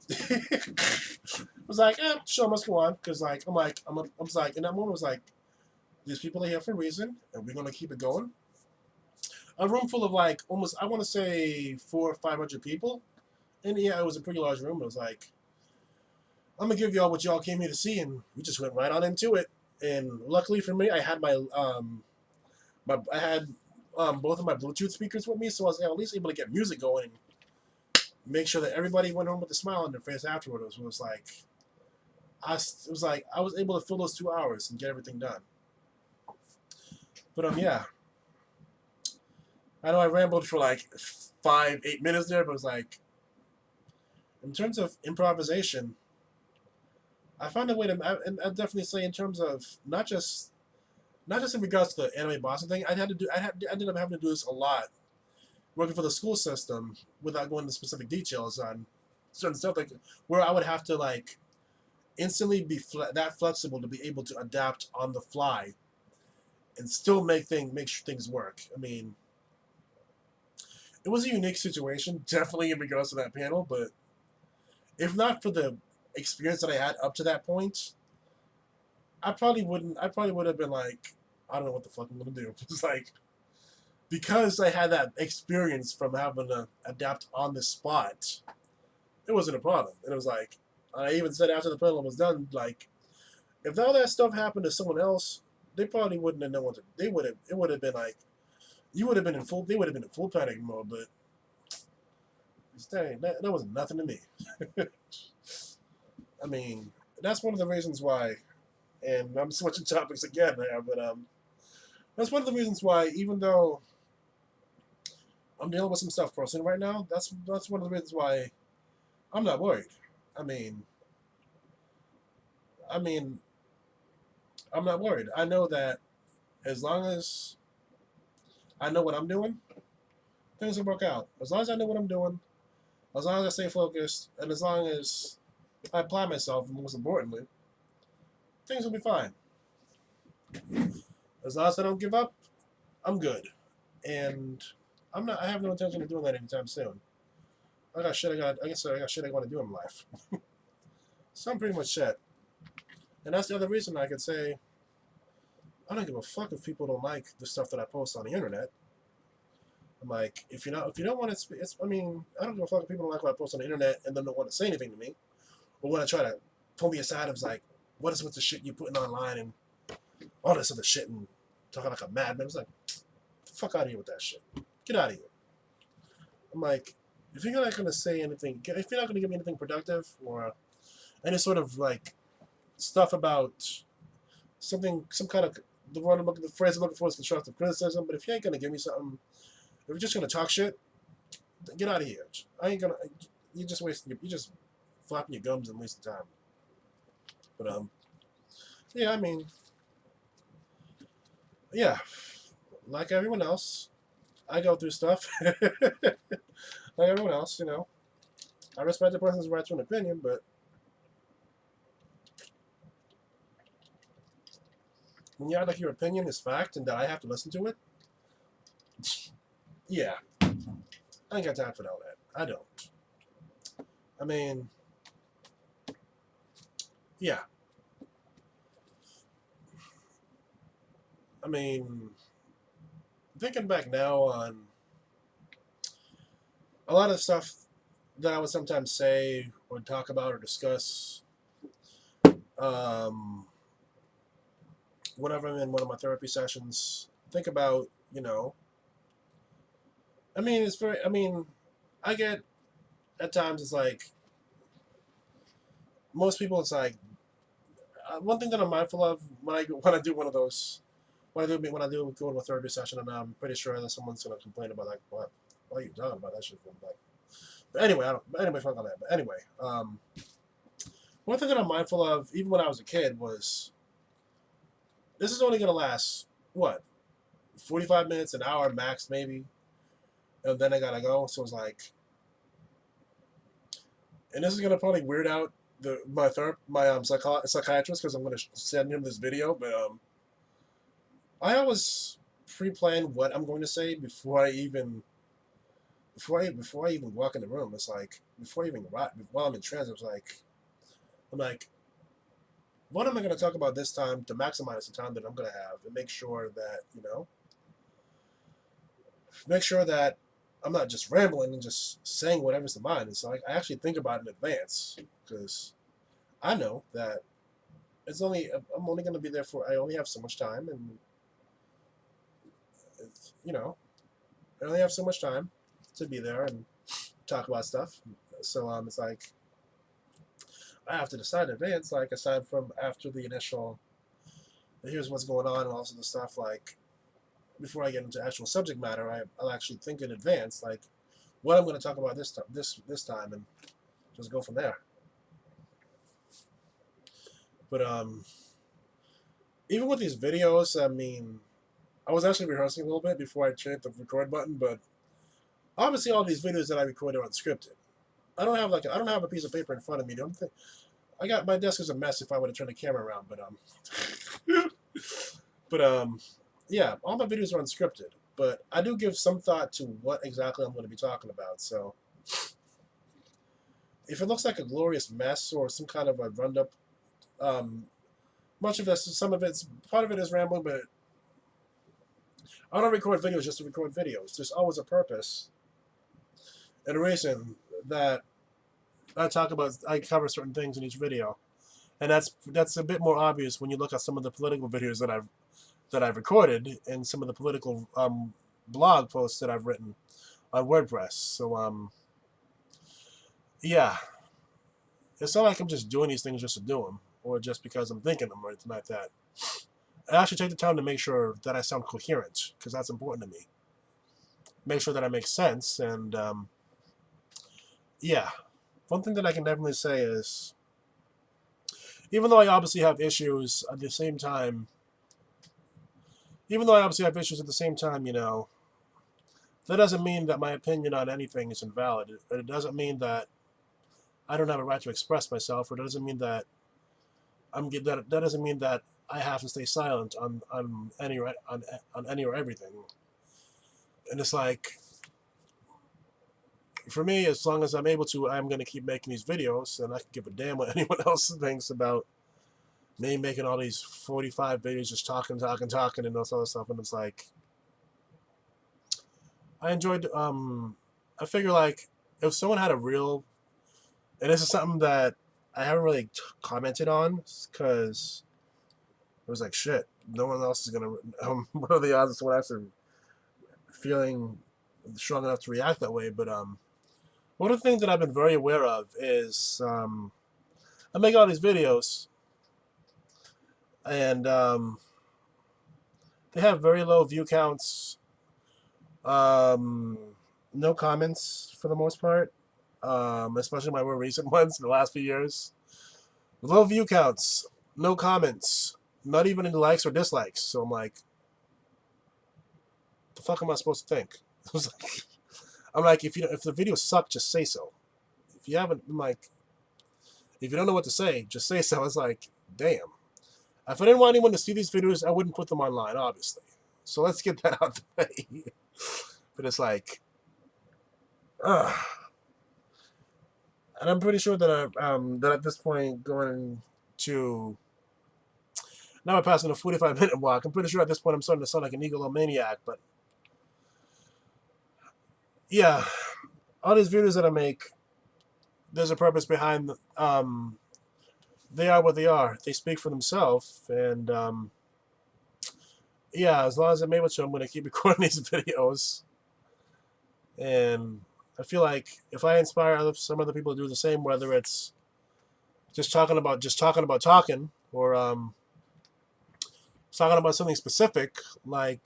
it was like, show must go on, because like, I was like, in that moment, I was like, these people are here for a reason, and we're gonna keep it going. A room full of like almost, I want to say 400 or 500 people, and yeah, it was a pretty large room. It was like, I'm gonna give y'all what y'all came here to see, and we just went right on into it. And luckily for me, I had I had both of my Bluetooth speakers with me, so I was at least able to get music going and make sure that everybody went home with a smile on their face afterward. It was like I was able to fill those 2 hours and get everything done. But yeah, I know I rambled for like 5, 8 minutes there, but it was like, in terms of improvisation, I found a way to. I'd definitely say in terms of not just in regards to the anime Boston thing. I ended up having to do this a lot working for the school system without going into specific details on certain stuff, like where I would have to like instantly be that flexible to be able to adapt on the fly and still make sure things work. I mean, it was a unique situation, definitely in regards to that panel, but if not for the experience that I had up to that point, I probably wouldn't. I probably would have been like, I don't know what the fuck I'm gonna do. It's like, because I had that experience from having to adapt on the spot, it wasn't a problem. And it was like, I even said after the panel was done, like, if all that stuff happened to someone else, they probably wouldn't have known what to. They would have. It would have been like, you would have been in full. They would have been in full panic mode. But dang, that was nothing to me. I mean, that's one of the reasons why. And I'm switching topics again there, but that's one of the reasons why, even though I'm dealing with some stuff personally right now, that's one of the reasons why I'm not worried. I mean, I mean, I'm not worried. I know that as long as I know what I'm doing, things will work out. As long as I know what I'm doing, as long as I stay focused, and as long as I apply myself, and most importantly, things will be fine. As long as I don't give up, I'm good. And I'm not. I have no intention of doing that anytime soon. I got shit. I got shit I want to do in life. So I'm pretty much set. And that's the other reason I could say I don't give a fuck if people don't like the stuff that I post on the internet. I'm like, if you don't want to, I mean, I don't give a fuck if people don't like what I post on the internet and then don't want to say anything to me, or want to try to pull me aside and was like, what is with the shit you putting online and all this other shit and talking like a madman. It's like, fuck out of here with that shit. Get out of here. I'm like, if you're not gonna say anything, if you're not gonna give me anything productive or any sort of like stuff about something, some kind of the phrase I'm looking for is constructive criticism. But if you ain't gonna give me something, if you're just gonna talk shit, get out of here. I ain't gonna. You're just wasting. You're just flapping your gums and wasting time. But yeah. I mean, yeah. Like everyone else, I go through stuff. Like everyone else, you know. I respect the person's right to an opinion, but when you act like your opinion is fact and that I have to listen to it, yeah, I ain't got time for all that. I don't. I mean, yeah. I mean, thinking back now on a lot of stuff that I would sometimes say or talk about or discuss um, whenever I'm in one of my therapy sessions, think about, I mean, it's very, I mean, I get at times it's like most people, it's like one thing that I'm mindful of when I do one of those when I do go to a therapy session, and I'm pretty sure that someone's gonna complain about like what are you talking about that shit? Like, but anyway, I don't. But anyway, fuck all that. But anyway, one thing that I'm mindful of, even when I was a kid, was this is only gonna last what 45 minutes, an hour max, maybe, and then I gotta go. So it's like, and this is gonna probably weird out my psychiatrist because I'm gonna send him this video, but I always pre-plan what I'm going to say before I even walk in the room. It's like before I even arrive, while I'm in transit, I'm like, what am I going to talk about this time to maximize the time that I'm going to have and make sure that I'm not just rambling and just saying whatever's in mind. It's like I actually think about it in advance because I know that I'm only going to be there I only have so much time, and I only have so much time to be there and talk about stuff. So it's like I have to decide in advance. Like aside from after the initial, here's what's going on, and also the stuff like before I get into actual subject matter, I'll actually think in advance, like what I'm going to talk about this time, and just go from there. But even with these videos, I mean, I was actually rehearsing a little bit before I changed the record button, but obviously all these videos that I record are unscripted. I don't have a piece of paper in front of me. I got my desk is a mess if I were to turn the camera around, but yeah, all my videos are unscripted, but I do give some thought to what exactly I'm going to be talking about. So if it looks like a glorious mess or some kind of a run up, part of it is rambling, but I don't record videos just to record videos. There's always a purpose and a reason that I cover certain things in each video, and that's a bit more obvious when you look at some of the political videos that I've recorded and some of the political blog posts that I've written on WordPress. So yeah, it's not like I'm just doing these things just to do them or just because I'm thinking them or anything like that. I actually take the time to make sure that I sound coherent because that's important to me. Make sure that I make sense, and yeah. One thing that I can definitely say is, even though I obviously have issues at the same time, that doesn't mean that my opinion on anything is invalid. It doesn't mean that I don't have a right to express myself, or it doesn't mean that that doesn't mean that I have to stay silent on any or everything. And it's like, for me, as long as I'm able to, I'm going to keep making these videos, and I can give a damn what anyone else thinks about me making all these 45 videos just talking, and all this other stuff. And it's like, I enjoyed, I figure like, if someone had a real, and this is something that I haven't really commented on, because it was like, shit, no one else is going to, what are the odds of someone actually feeling strong enough to react that way? But one of the things that I've been very aware of is I make all these videos, and they have very low view counts, no comments for the most part, especially my more recent ones in the last few years. Low view counts, no comments, not even any likes or dislikes. So I'm like, the fuck am I supposed to think? I'm like, if the video sucks, just say so. If you don't know what to say, just say so. It's like, damn. If I didn't want anyone to see these videos, I wouldn't put them online, obviously. So let's get that out the way. But it's like, uh, and I'm pretty sure that that at this point going to now we're passing a 45-minute walk. I'm pretty sure at this point I'm starting to sound like an egomaniac. But yeah, all these videos that I make, there's a purpose behind. They are what they are. They speak for themselves, and yeah, as long as I'm able to, I'm going to keep recording these videos. And I feel like if I inspire some other people to do the same, whether it's just talking about talking, or talking about something specific like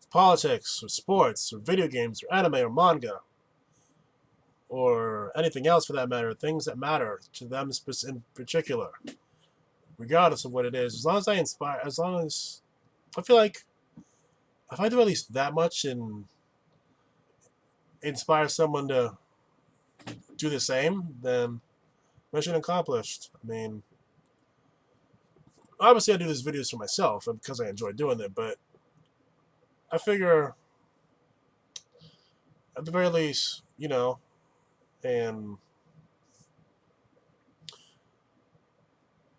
politics or sports or video games or anime or manga or anything else for that matter, things that matter to them in particular, regardless of what it is, as long as I inspire, as long as I feel like if I do at least that much and inspire someone to do the same, then mission accomplished. I mean, obviously I do these videos for myself because I enjoy doing it, but I figure at the very least, and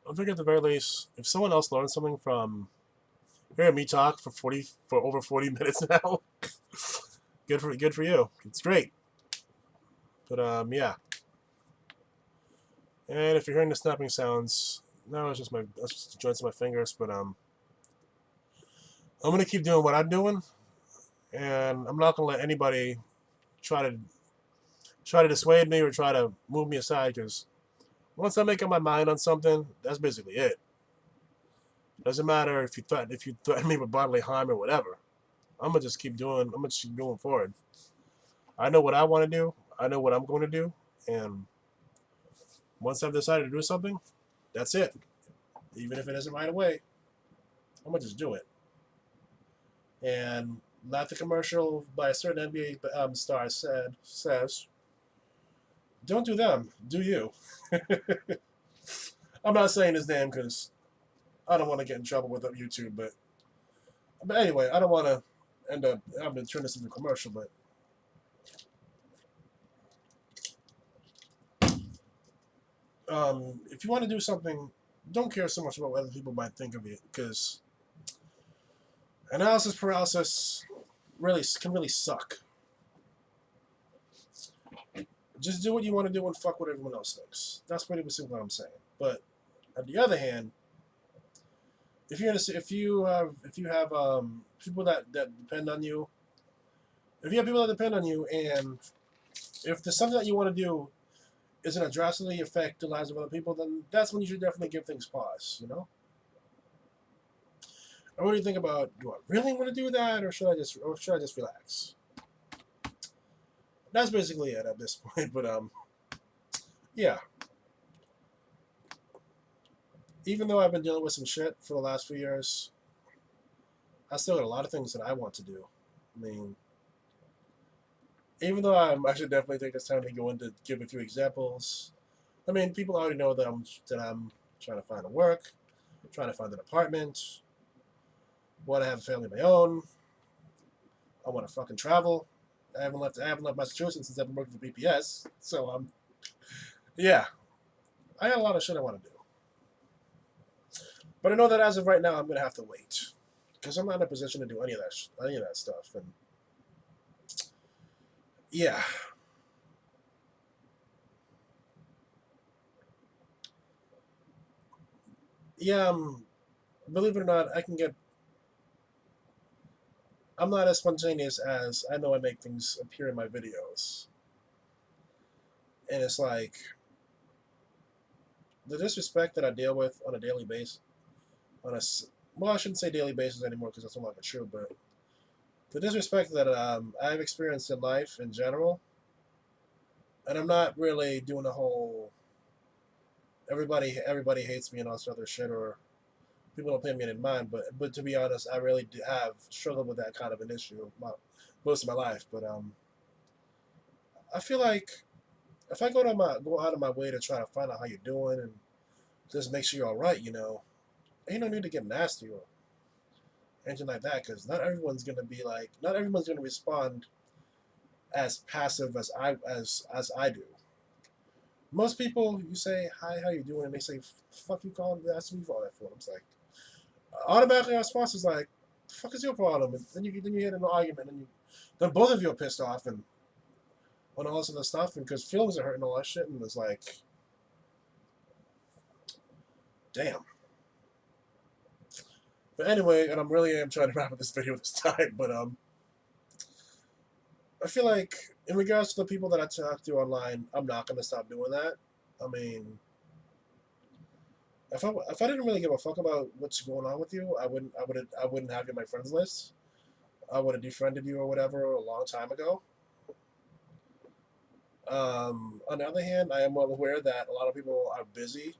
I figure at the very least, if someone else learns something from hearing me talk for over 40 minutes now, good for you. It's great. But yeah. And if you're hearing the snapping sounds, no, that's just the joints of my fingers. But I'm gonna keep doing what I'm doing, and I'm not gonna let anybody try to dissuade me or try to move me aside. Because once I make up my mind on something, that's basically it. Doesn't matter if you threaten me with bodily harm or whatever. I'm gonna just keep doing. I'm gonna just keep going forward. I know what I want to do. I know what I'm going to do, and once I've decided to do something, that's it. Even if it isn't right away, I'm gonna just do it. And like the commercial by a certain NBA star says, "Don't do them, do you." I'm not saying his name because I don't want to get in trouble with YouTube, but anyway, I don't want to end up having to turn this into a commercial, but if you want to do something, don't care so much about what other people might think of it, because analysis paralysis can really suck. Just do what you want to do and fuck what everyone else thinks. That's pretty much what I'm saying. But on the other hand, if you have people that depend on you, if you have people that depend on you, and if there's something that you want to do is going to drastically affect the lives of other people, then that's when you should definitely give things pause. And what do you think about? Do I really want to do that, or should I just relax? That's basically it at this point. But yeah. Even though I've been dealing with some shit for the last few years, I still got a lot of things that I want to do. I mean, even though I should definitely take this time to go into give a few examples. I mean, people already know that I'm trying to find a work, trying to find an apartment, want to have a family of my own. I want to fucking travel. I haven't left Massachusetts since I've been working for BPS. So yeah, I got a lot of shit I want to do. But I know that as of right now, I'm gonna have to wait because I'm not in a position to do any of that stuff. And yeah, yeah. Believe it or not, I'm not as spontaneous as I know I make things appear in my videos. And it's like the disrespect that I deal with on a daily basis. Well, I shouldn't say daily basis anymore because that's no longer true. But the disrespect that I've experienced in life in general, and I'm not really doing the whole everybody hates me and all this other shit, or people don't pay me in mind. But to be honest, I really have struggled with that kind of an issue most of my life. But I feel like if I go out of my way to try to find out how you're doing and just make sure you're all right. Ain't no need to get nasty or anything like that, because not everyone's gonna respond as passive as I do. Most people, you say hi, how you doing, and they say, "Fuck you, calling that's me for all that for." I'm like, automatically our response is like, "The fuck is your problem?" And then you get in an argument, and then both of you are pissed off and on all this other stuff, and because feelings are hurting all that shit, and it's like, damn. But anyway, and I'm really am trying to wrap up this video this time, but I feel like in regards to the people that I talk to online, I'm not gonna stop doing that. I mean, if I didn't really give a fuck about what's going on with you, I wouldn't have you on my friends list. I would have defriended you or whatever a long time ago. On the other hand, I am well aware that a lot of people are busy.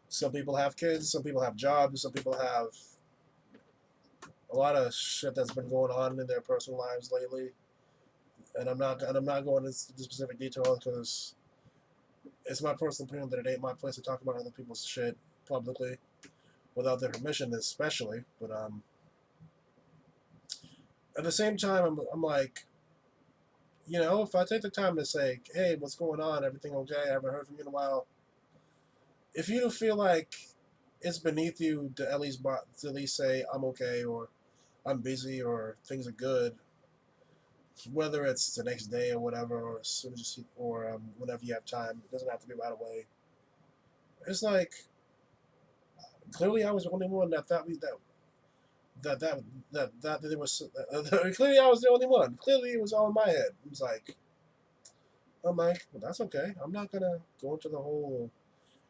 Some people have kids, some people have jobs, some people have a lot of shit that's been going on in their personal lives lately. And I'm not going into specific details because it's my personal opinion that it ain't my place to talk about other people's shit publicly without their permission, especially. But at the same time, I'm like, if I take the time to say, "Hey, what's going on? Everything okay? I haven't heard from you in a while." If you don't feel like it's beneath you to at least say I'm okay or I'm busy or things are good, whether it's the next day or whatever, or as soon as you see, or whenever you have time, it doesn't have to be right away. It's like clearly I was the only one that thought that there was. Clearly I was the only one. Clearly it was all in my head. It was like I'm like, well, that's okay. I'm not gonna go into the whole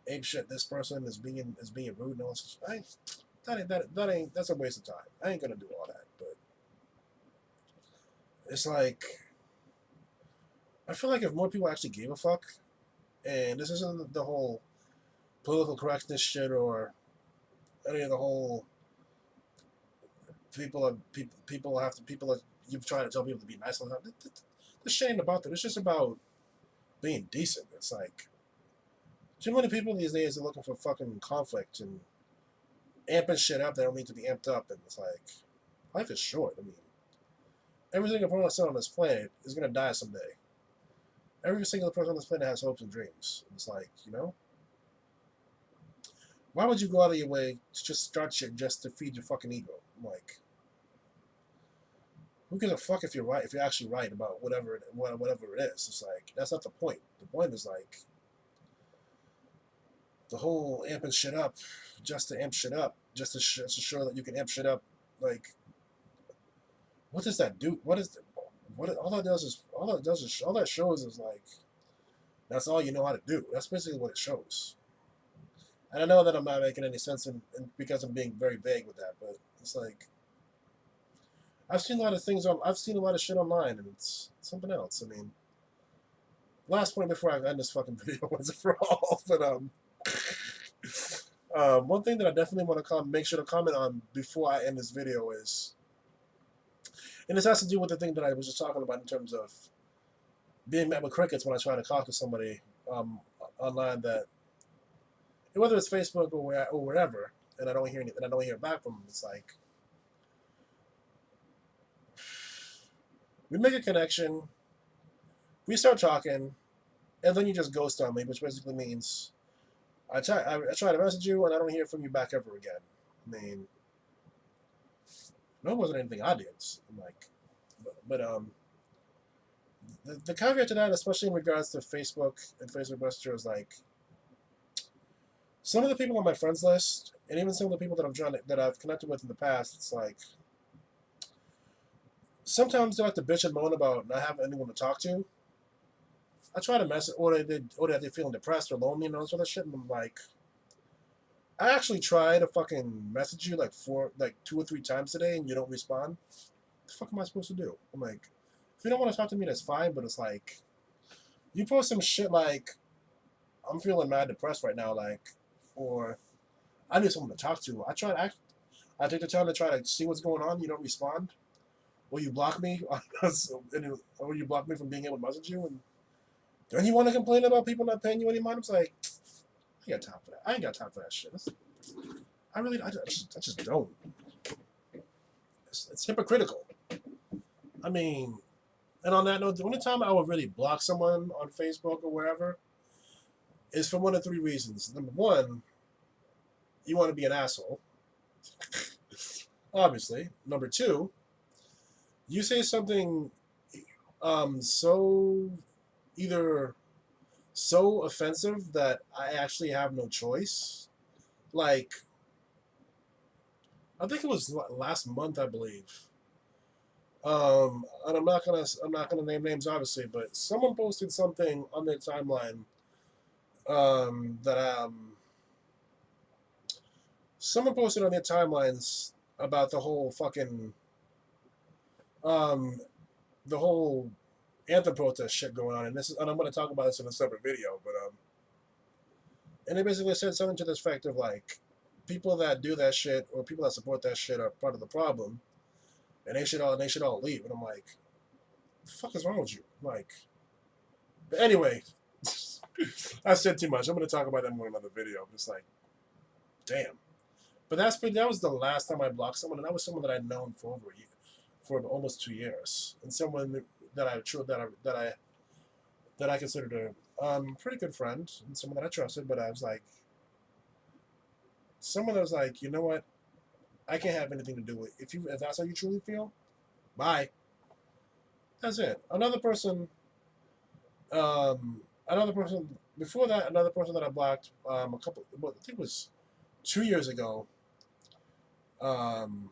ape shit. This person is being rude and all this. That's a waste of time. I ain't gonna do all that. But it's like I feel like if more people actually gave a fuck, and this isn't the whole political correctness shit or any of the whole people are you've tried to tell people to be nice all the time. The shit ain't about that. It's just about being decent. It's like too many people these days are looking for fucking conflict and amping shit up that don't need to be amped up. And it's like life is short. I mean, every single person on this planet is gonna die someday. Every single person on this planet has hopes and dreams. It's like, why would you go out of your way to just start shit just to feed your fucking ego? I'm like, who gives a fuck if you're right? If you're actually right about whatever it is, it's like that's not the point. The point is like the whole amping shit up, just to amp shit up, just to show that you can amp shit up. Like, what does that do? All that shows is like that's all you know how to do. That's basically what it shows. And I know that I'm not making any sense because I'm being very vague with that, but it's like I've seen a lot of things I've seen a lot of shit online, and it's something else. I mean, last point before I end this fucking video once and for all, but one thing that I definitely want to make sure to comment on before I end this video is, and this has to do with the thing that I was just talking about in terms of being met with crickets when I try to talk to somebody online, that whether it's Facebook or wherever, and I don't hear back from them. It's like we make a connection, we start talking, and then you just ghost on me, which basically means I try to message you and I don't hear from you back ever again. I mean, no, it wasn't anything I did. I'm like, but the caveat to that, especially in regards to Facebook and Facebook Messenger, is like some of the people on my friends list, and even some of the people that I've connected with in the past. It's like sometimes they like to bitch and moan about not having anyone to talk to. I try to message, or they're feeling depressed or lonely and all this other shit, and I'm like, I actually try to fucking message you like 2 or 3 times today, and you don't respond. What the fuck am I supposed to do? I'm like, if you don't want to talk to me, that's fine, but it's like, you post some shit like, I'm feeling mad depressed right now, like, or I need someone to talk to. I take the time to try to see what's going on. You don't respond, or you block me, or you block me from being able to message you, and then you want to complain about people not paying you any money. It's like, I got time for that. I ain't got time for that shit. I just don't. It's hypocritical. I mean, and on that note, the only time I would really block someone on Facebook or wherever is for one of three reasons. Number one, you want to be an asshole, obviously. Number two, you say something so either so offensive that I actually have no choice. Like, I think it was last month, I believe. And I'm not gonna name names, obviously, but someone posted something on their timeline that someone posted on their timelines about um the whole anthem protest shit going on, and I'm going to talk about this in a separate video, but and they basically said something to this effect of like, people that do that shit or people that support that shit are part of the problem, and they should all leave. And I'm like, the fuck is wrong with you? Like, but anyway, I said too much. I'm going to talk about that more in another video. I'm just like, damn. But that was the last time I blocked someone, and that was someone that I'd known for over a year, for almost 2 years, and someone that I considered a pretty good friend and someone that I trusted. But I was like, someone that was like, you know what, I can't have anything to do with if that's how you truly feel. Bye. That's it. Another person before that, another person that I blocked I think it was 2 years ago. Um,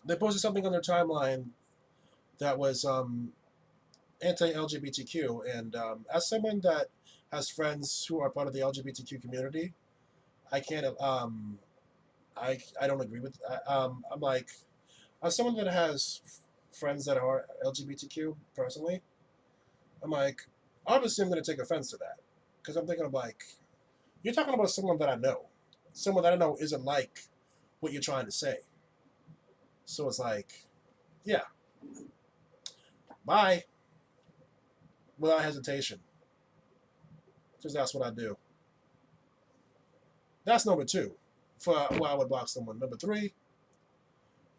they posted something on their timeline that was anti-LGBTQ, and as someone that has friends who are part of the LGBTQ community, I can't. I don't agree with. I'm like, as someone that has friends that are LGBTQ personally, I'm like, obviously I'm going to take offense to that, because I'm thinking of like, you're talking about someone that I know, someone that I know isn't like what you're trying to say. So it's like, yeah, bye, without hesitation, because that's what I do. That's number two for why I would block someone. Number three,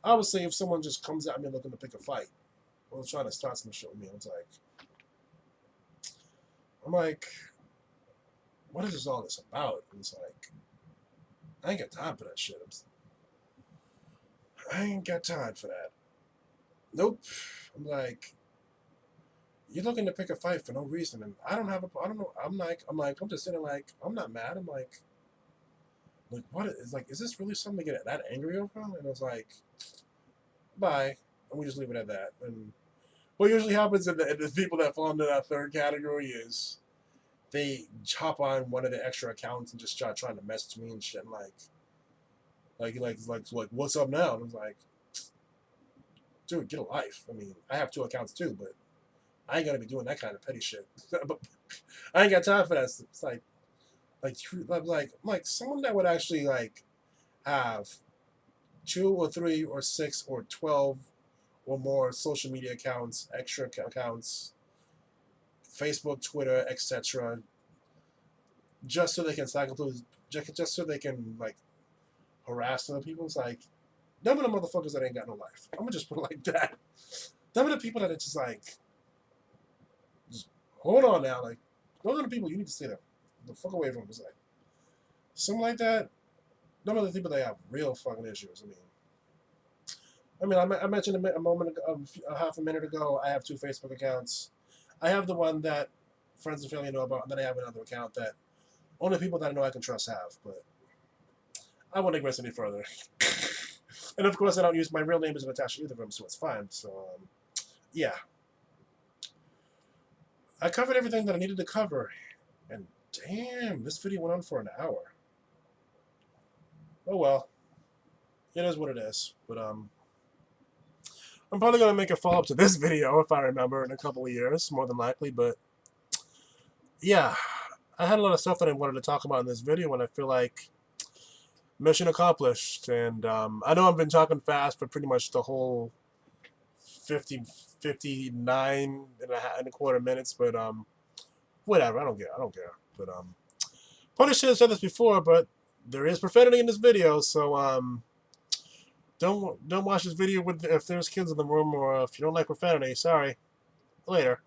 obviously, if someone just comes at me looking to pick a fight or trying to start some shit with me, I'm like, what is this all this about? And it's like, I ain't got time for that shit. I ain't got time for that. Nope. I'm like, you're looking to pick a fight for no reason, and I don't know. I'm just sitting like, I'm not mad. I'm like, what is like? Is this really something to get that angry over? And it's like, bye, and we just leave it at that. And what usually happens in the people that fall into that third category is they hop on one of the extra accounts and just start trying to message me and shit, and like, what's up now? And I was like, dude, get a life. I mean, I have two accounts too, but I ain't gonna be doing that kind of petty shit. But I ain't got time for that. It's like someone that would actually like have 2 or 3 or 6 or 12 or more social media accounts, extra accounts, Facebook, Twitter, etc., just so they can cycle through, just so they can like harass other people. It's like, them are the motherfuckers that ain't got no life. I'm gonna just put it like that. Them are the people that are just like, just hold on now. Like, those are the people you need to stay the fuck away from. It's like, something like that. Them are the people that have real fucking issues. I mentioned a moment ago, a half a minute ago, I have 2 Facebook accounts. I have the one that friends and family know about, and then I have another account that only people that I know I can trust have, but I won't digress any further. And of course, I don't use my real name isn't attached to either of them, so it's fine. So, yeah. I covered everything that I needed to cover, and damn, this video went on for an hour. Oh well, it is what it is. But I'm probably gonna make a follow up to this video if I remember in a couple of years, more than likely. But yeah, I had a lot of stuff that I wanted to talk about in this video, and I feel like mission accomplished. And I know I've been talking fast for pretty much the whole 59 and a quarter minutes, but whatever. I don't care. But Probably should have said this before, but there is profanity in this video, so don't watch this video with if there's kids in the room or if you don't like profanity. Sorry. Later.